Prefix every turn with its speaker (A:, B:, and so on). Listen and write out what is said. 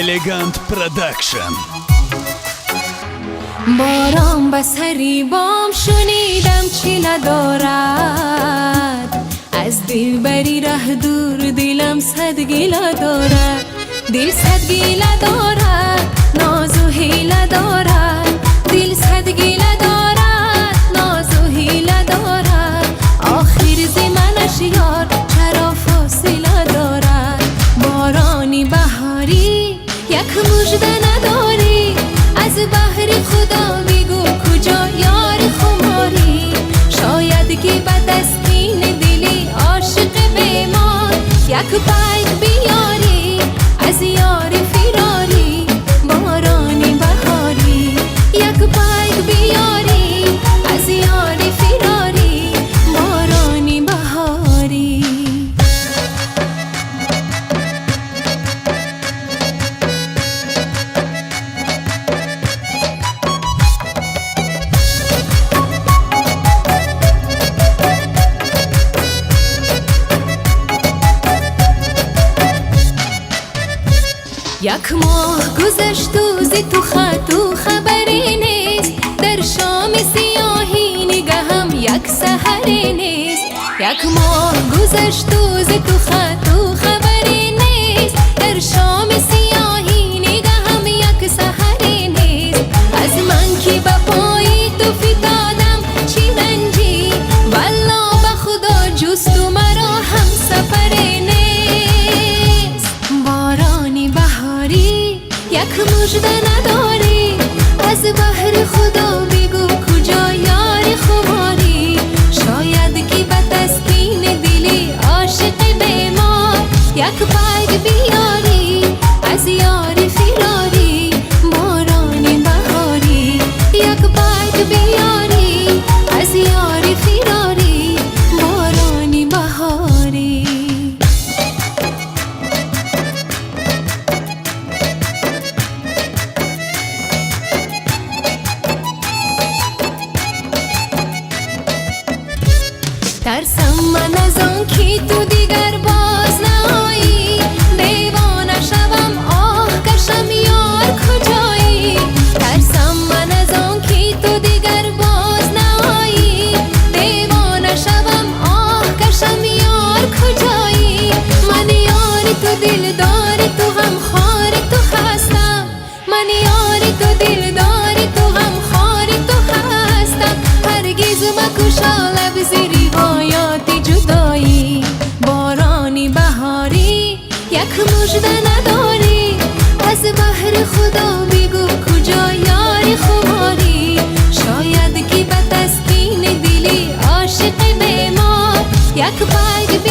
A: Elegant Production.
B: باران بسری بام شنیدم چی ندارد، از دل بری ره دور دلم صد گیله دارد. دل صد گیله دارد، ناز و حیله دارد. دل صد گیله دارد، ناز و حیله دارد. آخر ز منش یار چرا فاصله دارد. بارانی بهاری یک مژده نداری، از بحر خدا بگو کجا یار خماری. شاید که به تسکین دلی عاشق بیمار یک پیک بیاری از یار فراری. بارانی بهاری یک پیک بیاری از یار فراری. بارانی بهاری یک ماه گذشت و ز تو خط و خبری نیست، در شام سیاهی نگهم یک سحری نیست. یک ماه گذشت و ز تو خط و خبری نیست، در شام سیاهی نگهم یک سحری نیست. از من که به پای تو فتادم چی رنجی، والله به خدا جز تو مرا هم سفری نیست. بارانی بهاری یک مژده نداری، از بحر خدا بگو کجا یار خماری. شاید که به تسکین دلی عاشق بیمار یک پیک بیاری از یار فراری. بارانی بهاری یک پیک بیاری از یار فراری. بارانی بهاری ترسم من از آن که تو دیگر باز نایی، دیوانه شوم آه کشم یار کجایی. ترسم من از آن که تو دیگر باز نایی، دیوانه شوم آه کشم یار کجایی. من یار تو دلدار تو هم خار تو هستم، من یار تو دلدار تو هم خار تو هستم. هرگز مکشا لب ز روایات جدایی. بارانی بهاری یک مژده نداری، از بحر خدا بگو کجا یار خماری. شاید که به تسکین دلی عاشق بیمار یک پیک